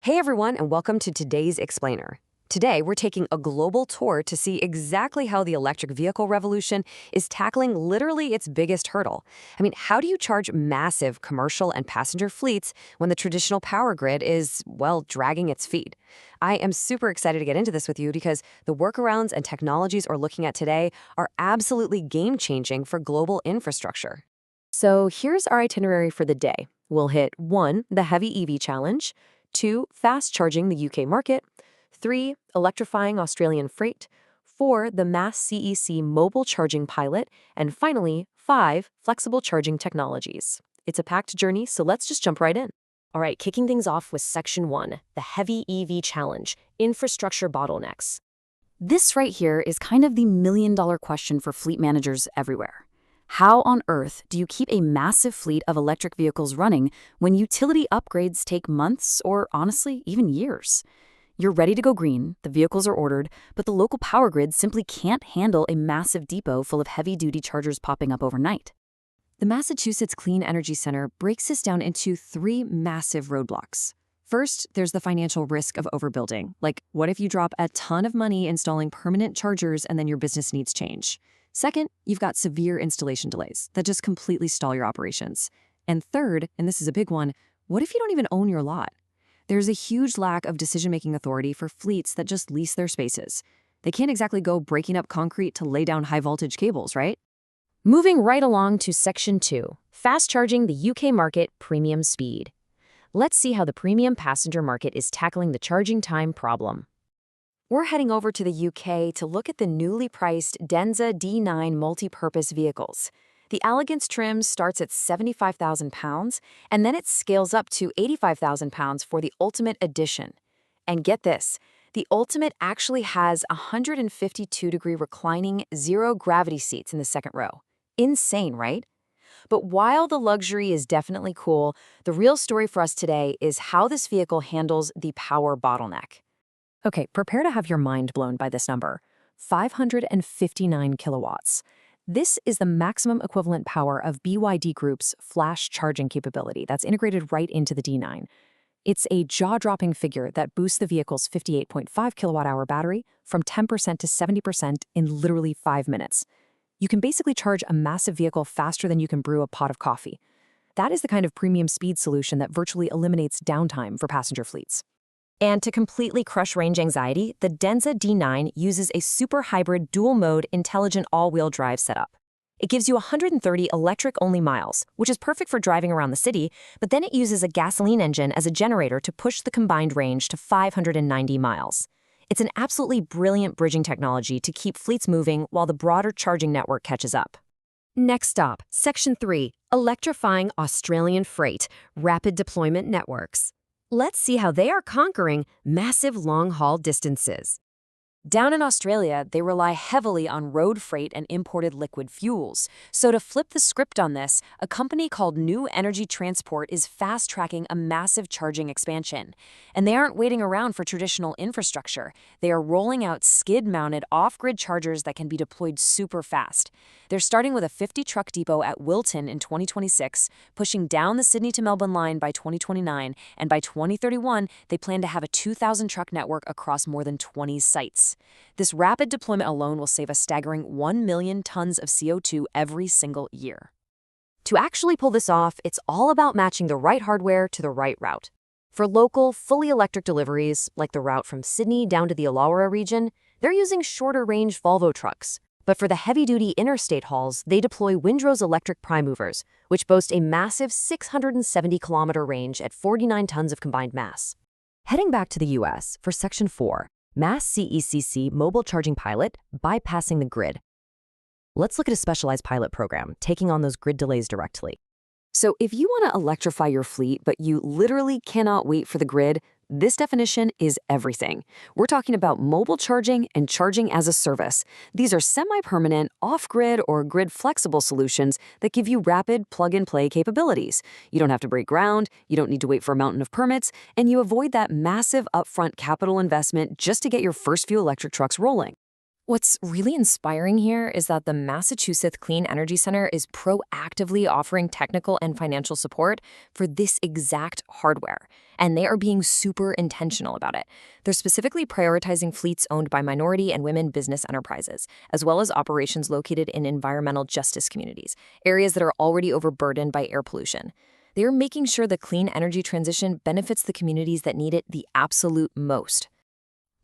Hey everyone, and welcome to today's Explainer. Today, we're taking a global tour to see exactly how the electric vehicle revolution is tackling literally its biggest hurdle. How do you charge massive commercial and passenger fleets when the traditional power grid is, well, dragging its feet? I am super excited to get into this with you because the workarounds and technologies we're looking at today are absolutely game-changing for global infrastructure. So here's our itinerary for the day. We'll hit 1, the heavy EV challenge; 2, fast charging the UK market; 3, electrifying Australian freight; 4, the mass CEC mobile charging pilot; and finally, 5, flexible charging technologies. It's a packed journey, so let's just jump right in. All right, kicking things off with Section 1, the heavy EV challenge, infrastructure bottlenecks. This right here is kind of the million-dollar question for fleet managers everywhere. How on earth do you keep a massive fleet of electric vehicles running when utility upgrades take months or, honestly, even years? You're ready to go green, the vehicles are ordered, but the local power grid simply can't handle a massive depot full of heavy-duty chargers popping up overnight. The Massachusetts Clean Energy Center breaks this down into 3 massive roadblocks. First, there's the financial risk of overbuilding. Like, what if you drop a ton of money installing permanent chargers and then your business needs change? Second, you've got severe installation delays that just completely stall your operations. And third, and this is a big one, what if you don't even own your lot? There's a huge lack of decision-making authority for fleets that just lease their spaces. They can't exactly go breaking up concrete to lay down high-voltage cables, right? Moving right along to Section 2, fast charging the UK market premium speed. Let's see how the premium passenger market is tackling the charging time problem. We're heading over to the UK to look at the newly priced Denza D9 multi-purpose vehicles. The Elegance trim starts at £75,000, and then it scales up to £85,000 for the Ultimate Edition. And get this, the Ultimate actually has 152-degree reclining, zero-gravity seats in the second row. Insane, right? But while the luxury is definitely cool, the real story for us today is how this vehicle handles the power bottleneck. Okay, prepare to have your mind blown by this number. 559 kilowatts. This is the maximum equivalent power of BYD Group's flash charging capability that's integrated right into the D9. It's a jaw-dropping figure that boosts the vehicle's 58.5 kilowatt-hour battery from 10% to 70% in literally 5 minutes. You can basically charge a massive vehicle faster than you can brew a pot of coffee. That is the kind of premium speed solution that virtually eliminates downtime for passenger fleets. And to completely crush range anxiety, the Denza D9 uses a super hybrid dual-mode intelligent all-wheel drive setup. It gives you 130 electric-only miles, which is perfect for driving around the city, but then it uses a gasoline engine as a generator to push the combined range to 590 miles. It's an absolutely brilliant bridging technology to keep fleets moving while the broader charging network catches up. Next stop, Section 3, electrifying Australian freight, rapid deployment networks. Let's see how they are conquering massive long-haul distances. Down in Australia, they rely heavily on road freight and imported liquid fuels. So to flip the script on this, a company called New Energy Transport is fast-tracking a massive charging expansion. And they aren't waiting around for traditional infrastructure. They are rolling out skid-mounted off-grid chargers that can be deployed super fast. They're starting with a 50-truck depot at Wilton in 2026, pushing down the Sydney to Melbourne line by 2029, and by 2031, they plan to have a 2,000-truck network across more than 20 sites. This rapid deployment alone will save a staggering 1 million tons of CO2 every single year. To actually pull this off, it's all about matching the right hardware to the right route. For local, fully electric deliveries, like the route from Sydney down to the Illawarra region, they're using shorter-range Volvo trucks. But for the heavy-duty interstate hauls, they deploy Windrow's electric prime movers, which boast a massive 670-kilometer range at 49 tons of combined mass. Heading back to the U.S. for Section 4, Mass CECC Mobile Charging Pilot, Bypassing the Grid. Let's look at a specialized pilot program, taking on those grid delays directly. So if you want to electrify your fleet, but you literally cannot wait for the grid, this definition is everything. We're talking about mobile charging and charging as a service. These are semi-permanent, off-grid or grid-flexible solutions that give you rapid plug-and-play capabilities. You don't have to break ground, you don't need to wait for a mountain of permits, and you avoid that massive upfront capital investment just to get your first few electric trucks rolling. What's really inspiring here is that the Massachusetts Clean Energy Center is proactively offering technical and financial support for this exact hardware, and they are being super intentional about it. They're specifically prioritizing fleets owned by minority and women business enterprises, as well as operations located in environmental justice communities, areas that are already overburdened by air pollution. They're making sure the clean energy transition benefits the communities that need it the absolute most.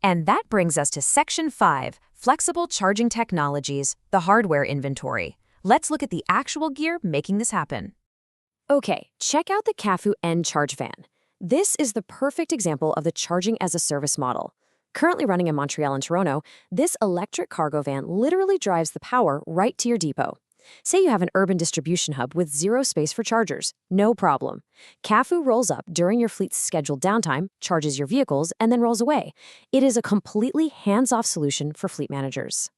And that brings us to Section 5, Flexible Charging Technologies, the hardware inventory. Let's look at the actual gear making this happen. Okay, check out the CAFU N Charge Van. This is the perfect example of the charging-as-a-service model. Currently running in Montreal and Toronto, this electric cargo van literally drives the power right to your depot. Say you have an urban distribution hub with zero space for chargers. No problem. CAFU rolls up during your fleet's scheduled downtime, charges your vehicles, and then rolls away. It is a completely hands-off solution for fleet managers.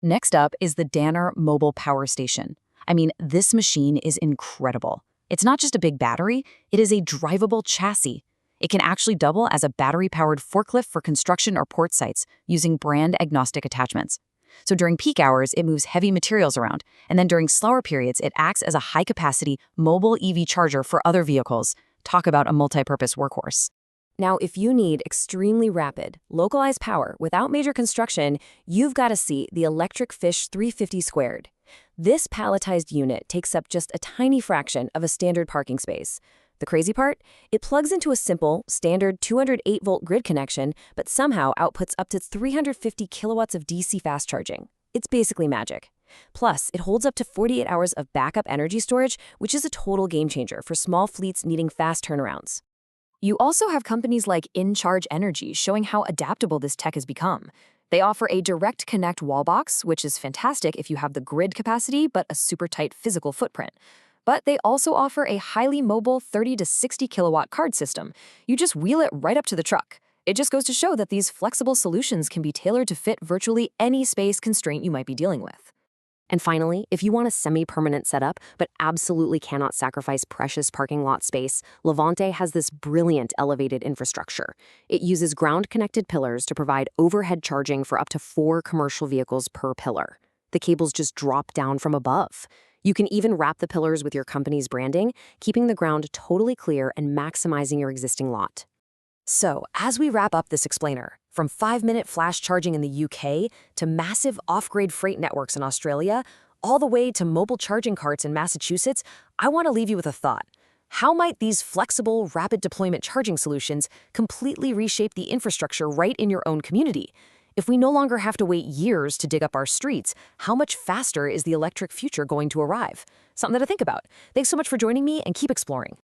Next up is the Danner Mobile Power Station. I mean, this machine is incredible. It's not just a big battery, it is a drivable chassis. It can actually double as a battery-powered forklift for construction or port sites using brand-agnostic attachments. So during peak hours, it moves heavy materials around, and then during slower periods, it acts as a high-capacity mobile EV charger for other vehicles. Talk about a multi-purpose workhorse. Now, if you need extremely rapid, localized power without major construction, you've got to see the Electric Fish 350 Squared. This palletized unit takes up just a tiny fraction of a standard parking space. The crazy part? It plugs into a simple, standard 208-volt grid connection, but somehow outputs up to 350 kilowatts of DC fast charging. It's basically magic. Plus, it holds up to 48 hours of backup energy storage, which is a total game changer for small fleets needing fast turnarounds. You also have companies like InCharge Energy showing how adaptable this tech has become. They offer a direct connect wall box, which is fantastic if you have the grid capacity but a super tight physical footprint. But they also offer a highly mobile 30 to 60 kilowatt card system. You just wheel it right up to the truck. It just goes to show that these flexible solutions can be tailored to fit virtually any space constraint you might be dealing with. And finally, if you want a semi-permanent setup but absolutely cannot sacrifice precious parking lot space, Levante has this brilliant elevated infrastructure. It uses ground-connected pillars to provide overhead charging for up to 4 commercial vehicles per pillar. The cables just drop down from above. You can even wrap the pillars with your company's branding, keeping the ground totally clear and maximizing your existing lot. So, as we wrap up this explainer, from 5-minute flash charging in the UK to massive off-grid freight networks in Australia, all the way to mobile charging carts in Massachusetts, I want to leave you with a thought. How might these flexible, rapid deployment charging solutions completely reshape the infrastructure right in your own community? If we no longer have to wait years to dig up our streets, how much faster is the electric future going to arrive? Something to think about. Thanks so much for joining me, and keep exploring.